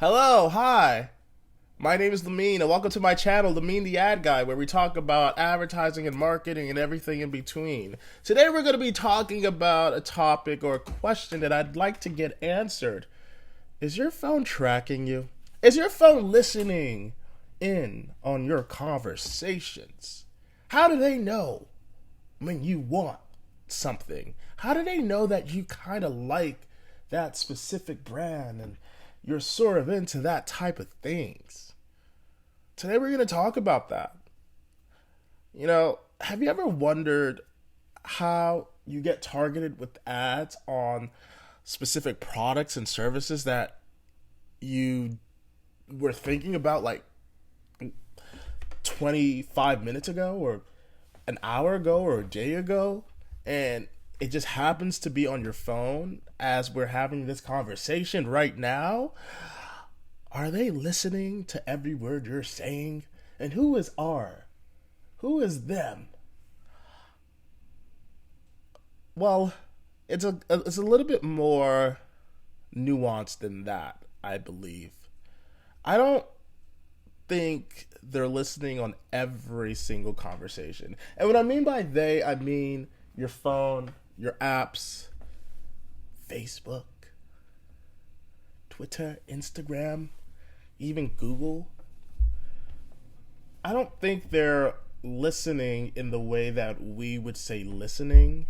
Hello, hi. My name is Lamine, and welcome to my channel, Lamine the Ad Guy, where we talk about advertising and marketing and everything in between. Today, we're going to be talking about a topic or a question that I'd like to get answered. Is your phone tracking you? Is your phone listening in on your conversations? How do they know when you want something? How do they know that you kind of like that specific brand and you're sort of into that type of things? Today we're going to talk about that. Have you ever wondered how you get targeted with ads on specific products and services that you were thinking about like 25 minutes ago or an hour ago or a day ago, and it just happens to be on your phone as we're having this conversation right now? Are they listening to every word you're saying? And who is R? Who is them? Well, it's a little bit more nuanced than that, I believe. I don't think they're listening on every single conversation. And what I mean by they, I mean your phone, your apps, Facebook, Twitter, Instagram, even Google. I don't think they're listening in the way that we would say listening.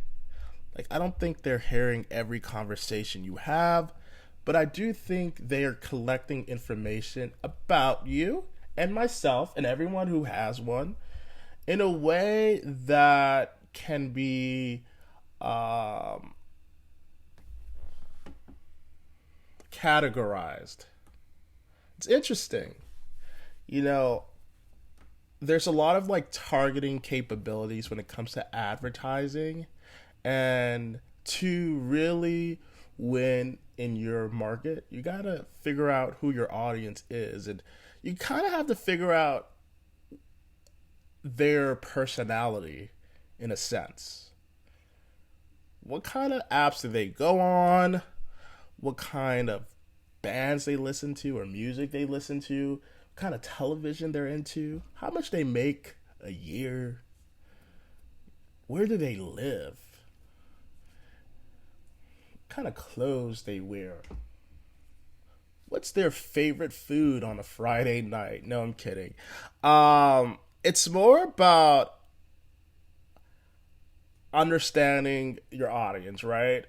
Like, I don't think they're hearing every conversation you have, but I do think they are collecting information about you and myself and everyone who has one in a way that can be categorized. It's interesting. You know, there's a lot of like targeting capabilities when it comes to advertising, and to really win in your market, you got to figure out who your audience is, and you kind of have to figure out their personality in a sense. What kind of apps do they go on? What kind of bands they listen to or music they listen to? What kind of television they're into? How much they make a year? Where do they live? What kind of clothes they wear? What's their favorite food on a Friday night? No, I'm kidding. It's more about understanding your audience, right?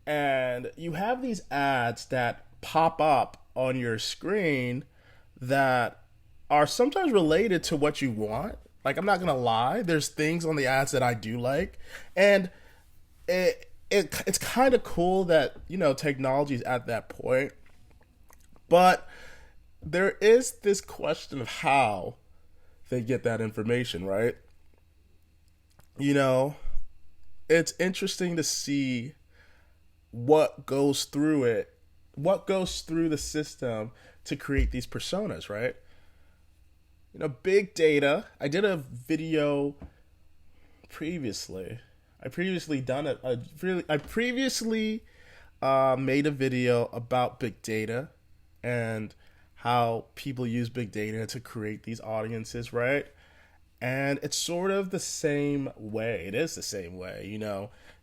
And you have these ads that pop up on your screen that are sometimes related to what you want. Like, I'm not gonna lie, there's things on the ads that I do like, and it's kind of cool that technology is at that point. But there is this question of how they get that information, right? You know, it's interesting to see what goes through the system to create these personas, right? Big data. I did a video previously. I previously done it. I previously made a video about big data and how people use big data to create these audiences, right? And it's sort of the same way. It is the same way,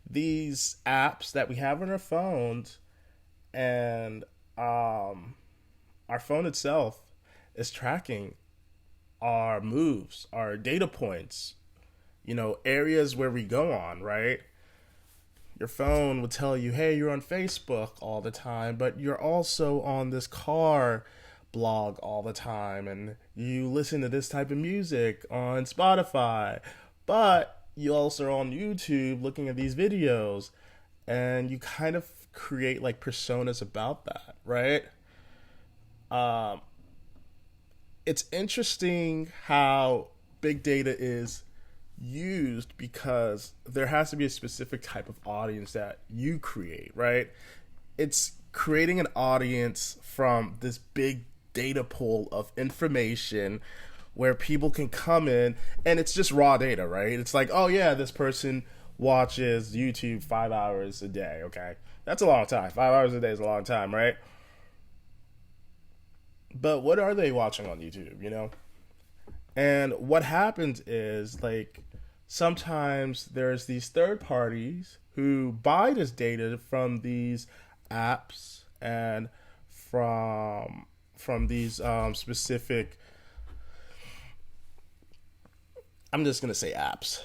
these apps that we have on our phones, and our phone itself is tracking our moves, our data points, areas where we go on, right? Your phone would tell you, hey, you're on Facebook all the time, but you're also on this car blog all the time, and you listen to this type of music on Spotify, but you also are on YouTube looking at these videos, and you kind of create like personas about that, right? It's interesting how big data is used because there has to be a specific type of audience that you create, right? It's creating an audience from this big data pool of information where people can come in, and it's just raw data, right? It's like, oh yeah, this person watches YouTube 5 hours a day. Okay, that's a long time. 5 hours a day is a long time, right? But what are they watching on YouTube, you know? And what happens is, like, sometimes there's these third parties who buy this data from these apps and from these specific, I'm just gonna say apps,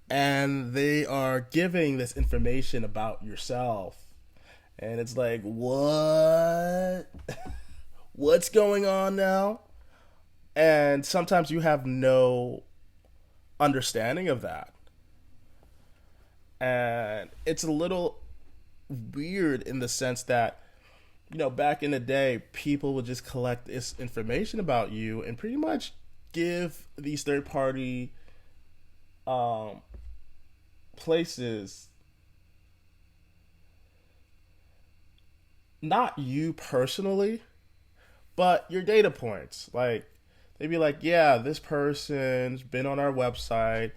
and they are giving this information about yourself, and it's like, what? What's going on now? And sometimes you have no understanding of that. And it's a little weird in the sense that, back in the day, people would just collect this information about you and pretty much give these third party um, places, not you personally, but your data points. Like, they'd be like, yeah, this person's been on our website,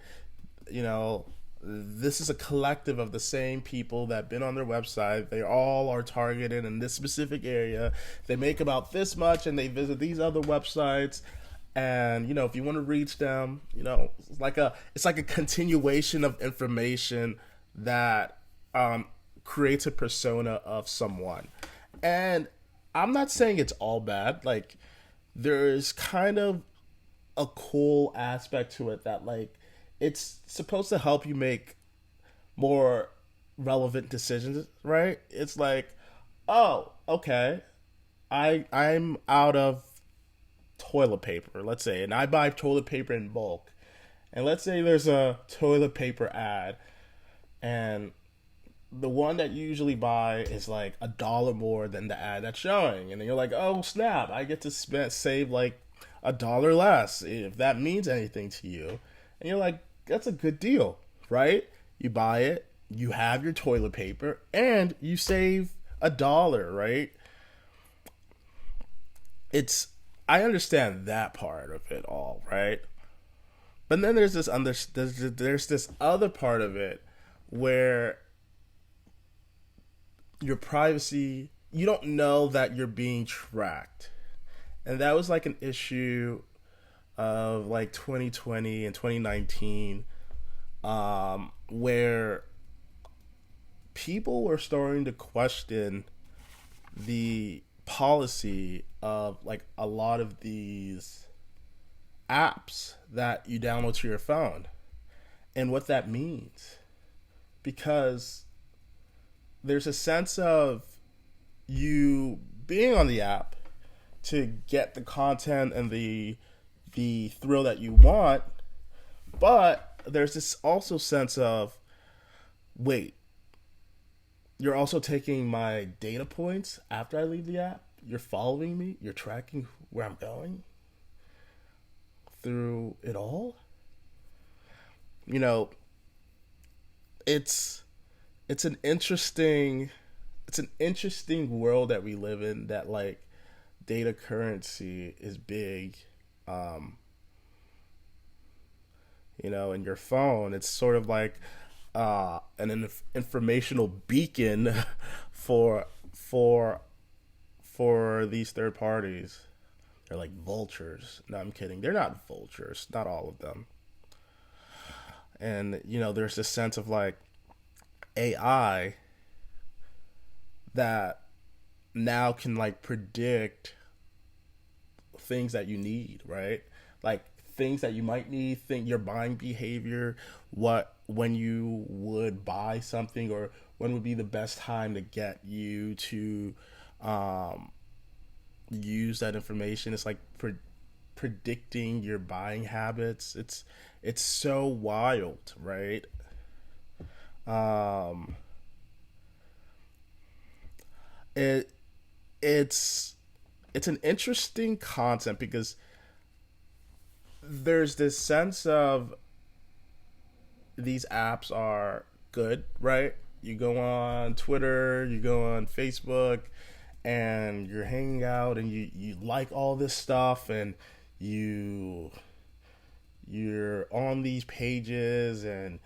you know, this is a collective of the same people that been on their website. They all are targeted in this specific area. They make about this much and they visit these other websites. And, if you want to reach them, it's like a continuation of information that creates a persona of someone. And I'm not saying it's all bad. Like, there's kind of a cool aspect to it that, like, it's supposed to help you make more relevant decisions, right? It's like, oh, okay, I'm out of toilet paper, let's say, and I buy toilet paper in bulk. And let's say there's a toilet paper ad, and the one that you usually buy is like $1 more than the ad that's showing, and then you're like, oh snap, I get to save like $1 less, if that means anything to you. And you're like, that's a good deal, right? You buy it, you have your toilet paper, and you save $1, right? I understand that part of it all, right? But then there's this other part of it where your privacy, you don't know that you're being tracked. And that was like an issue of like 2020 and 2019, where people were starting to question the policy of like a lot of these apps that you download to your phone and what that means. Because there's a sense of you being on the app to get the content and the thrill that you want, but there's this also sense of, wait, you're also taking my data points after I leave the app. You're following me. You're tracking where I'm going through it all. It's an interesting world that we live in, that like data currency is big. In your phone, it's sort of like an informational beacon for these third parties. They're like vultures. No, I'm kidding. They're not vultures. Not all of them. And there's this sense of like AI that now can like predict things that you need, right? Like things that you might need, think your buying behavior, when you would buy something, or when would be the best time to get you to use that information. It's like predicting your buying habits. It's so wild, right? It it's an interesting concept because there's this sense of these apps are good, right? You go on Twitter, you go on Facebook, and you're hanging out, and you like all this stuff, and you're on these pages, and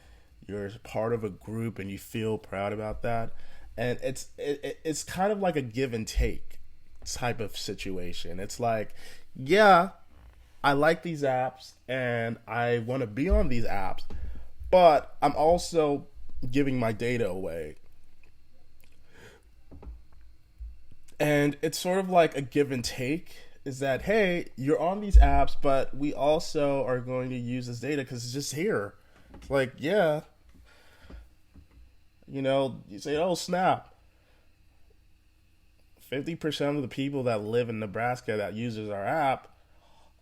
you're part of a group, and you feel proud about that. And it's kind of like a give and take type of situation. It's like, yeah, I like these apps and I want to be on these apps, but I'm also giving my data away. And it's sort of like a give and take, is that, hey, you're on these apps, but we also are going to use this data because it's just here. It's like, yeah, you say, oh, snap. 50% of the people that live in Nebraska that uses our app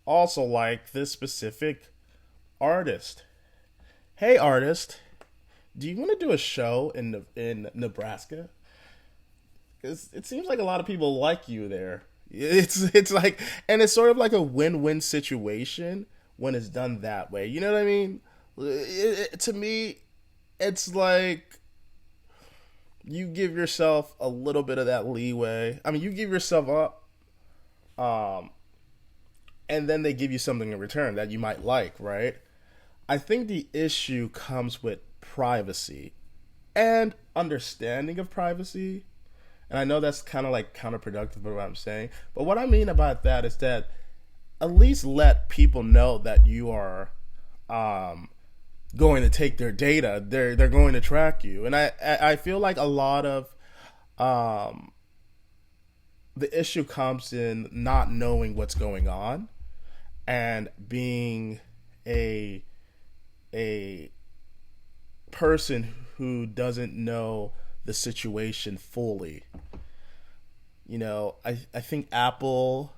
also like this specific artist. Hey, artist, do you want to do a show in Nebraska? Because it seems like a lot of people like you there. It's like, and it's sort of like a win-win situation when it's done that way. You know what I mean? To me, it's like you give yourself a little bit of that leeway. I mean, you give yourself up, and then they give you something in return that you might like, right? I think the issue comes with privacy and understanding of privacy. And I know that's kind of like counterproductive of what I'm saying. But what I mean about that is that at least let people know that you are going to take their data. They're going to track you. And I feel like a lot of the issue comes in not knowing what's going on and being a person who doesn't know the situation fully. I think Apple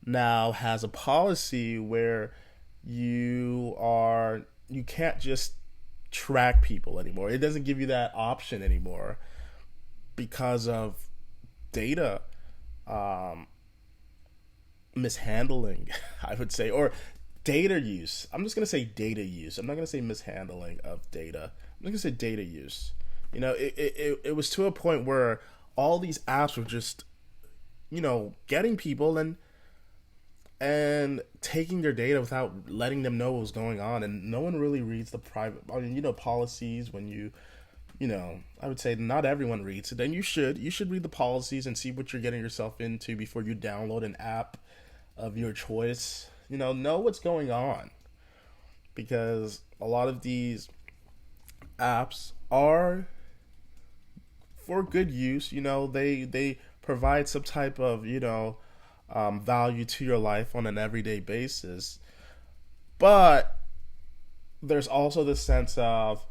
now has a policy where you can't just track people anymore. It doesn't give you that option anymore because of data mishandling, I would say, or data use. I'm just going to say data use. I'm not going to say mishandling of data. I'm going to say data use. It was to a point where all these apps were just, getting people and taking their data without letting them know what was going on. And no one really reads the private, policies when I would say not everyone reads it. And you should read the policies and see what you're getting yourself into before you download an app of your choice. Know what's going on, because a lot of these apps are for good use. They provide some type of value to your life on an everyday basis, but there's also the sense of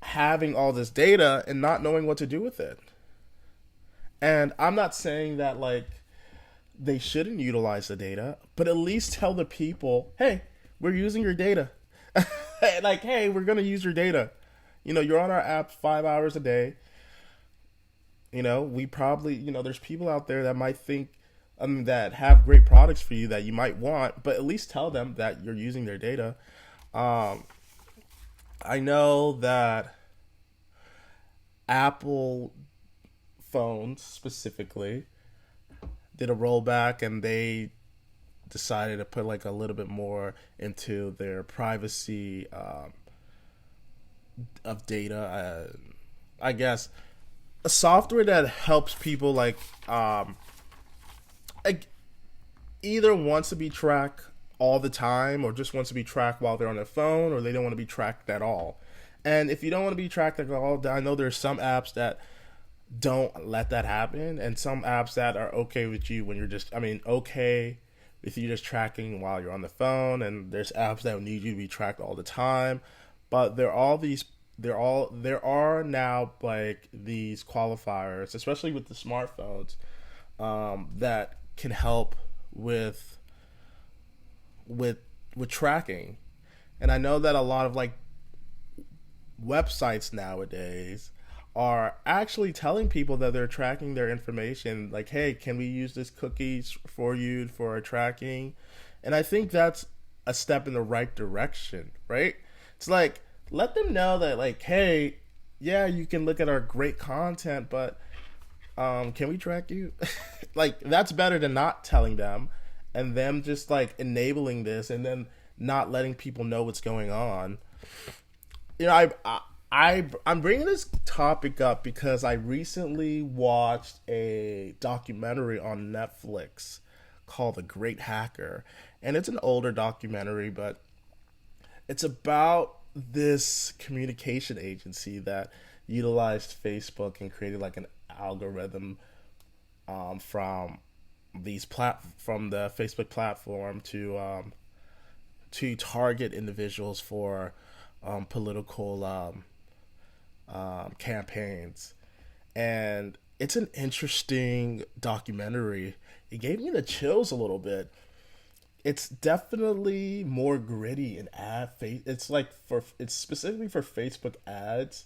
having all this data and not knowing what to do with it. And I'm not saying that they shouldn't utilize the data, but at least tell the people, hey, we're using your data. Hey, we're going to use your data. You're on our app 5 hours a day. We probably, there's people out there that might think, that have great products for you that you might want, but at least tell them that you're using their data. I know that Apple phones specifically did a rollback, and they decided to put a little bit more into their privacy of data. I guess a software that helps people either wants to be tracked all the time or just wants to be tracked while they're on their phone, or they don't want to be tracked at all. And if you don't want to be tracked at all, I know there's some apps that don't let that happen, and some apps that are okay with you when you're okay with you just tracking while you're on the phone, and there's apps that need you to be tracked all the time. But there are now these qualifiers, especially with the smartphones, that can help with tracking. And I know that a lot of websites nowadays are actually telling people that they're tracking their information. Hey, can we use this cookies for you for our tracking? And I think that's a step in the right direction, right? It's let them know that hey, yeah, you can look at our great content, but can we track you? That's better than not telling them and them just enabling this and then not letting people know what's going on. I'm bringing this topic up because I recently watched a documentary on Netflix called The Great Hacker, and it's an older documentary, but it's about this communication agency that utilized Facebook and created like an algorithm from from the Facebook platform to target individuals for political campaigns. And it's an interesting documentary. It gave me the chills a little bit. It's definitely more gritty and it's like it's specifically for Facebook ads,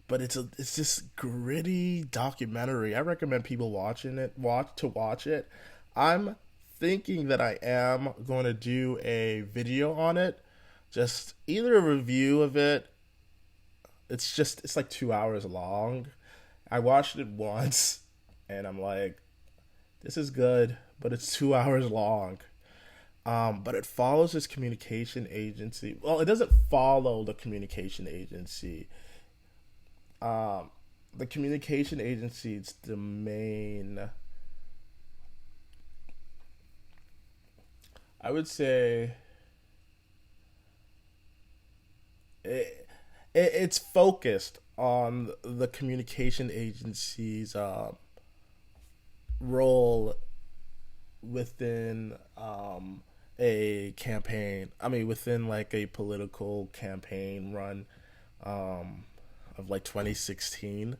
but it's this gritty documentary. I recommend people watch it. I'm thinking that I am going to do a video on it, just either a review of it. It's like 2 hours long. I watched it once and I'm like, this is good, but it's 2 hours long. But it follows this communication agency. Well, it doesn't follow the communication agency. The communication agency is the main. I would say it's focused on the communication agency's role within a campaign. I mean, within like a political campaign run of like 2016,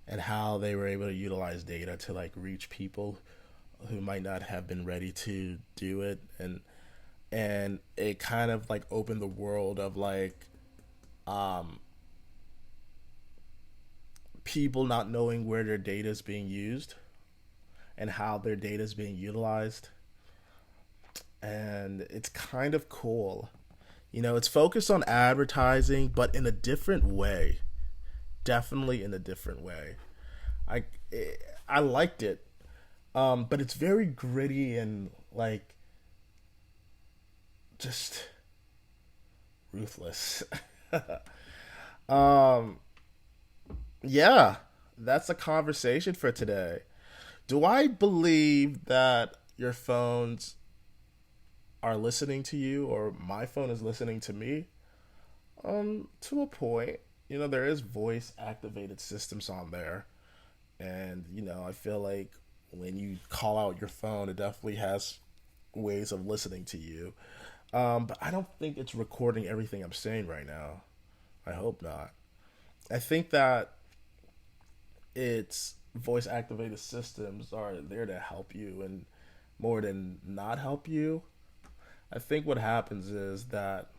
and how they were able to utilize data to like reach people who might not have been ready to do it, and it kind of like opened the world of like people not knowing where their data is being used and how their data is being utilized. And it's kind of cool. You know, it's focused on advertising, but in a different way. Definitely in a different way. I I liked it, but it's very gritty and like just ruthless. um, yeah, that's a conversation for today. Do I believe that your phones are listening to you or my phone is listening to me? To a point. You know, there is voice activated systems on there. And, you know, I feel like when you call out your phone, it definitely has ways of listening to you. But I don't think it's recording everything I'm saying right now. I hope not. I think that its voice activated systems are there to help you and more than not help you. I think what happens is that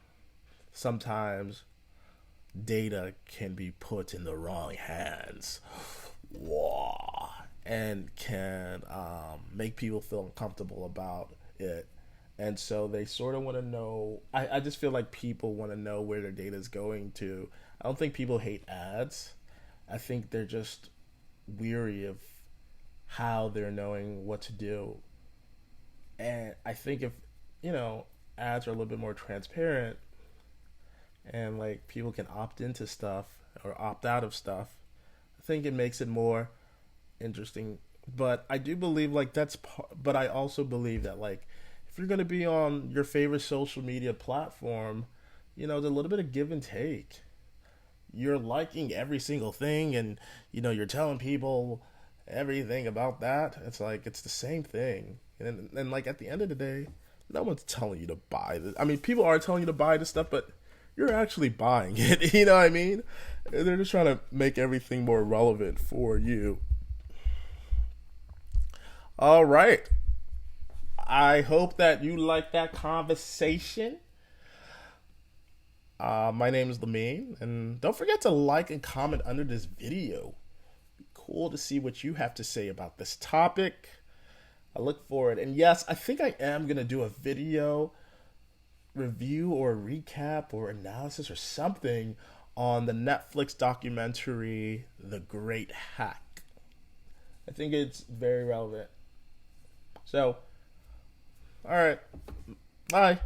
sometimes data can be put in the wrong hands. Whoa. And can make people feel uncomfortable about it. And so they sort of want to know. I just feel like people want to know where their data is going to. I don't think people hate ads. I think they're just weary of how they're knowing what to do. And I think if, you know, ads are a little bit more transparent and like people can opt into stuff or opt out of stuff, I think it makes it more interesting. But I do believe like but I also believe that like if you're going to be on your favorite social media platform, you know, there's a little bit of give and take. You're liking every single thing and, you know, you're telling people everything about that. It's like it's the same thing. And like at the end of the day, no one's telling you to buy this. I mean, people are telling you to buy this stuff, but you're actually buying it. You know what I mean? They're just trying to make everything more relevant for you. All right. I hope that you like that conversation. My name is Lamine, and don't forget to like and comment under this video. Cool to see what you have to say about this topic. I look forward. And yes, I think I am going to do a video review or recap or analysis or something on the Netflix documentary, The Great Hack. I think it's very relevant. So, all right. Bye.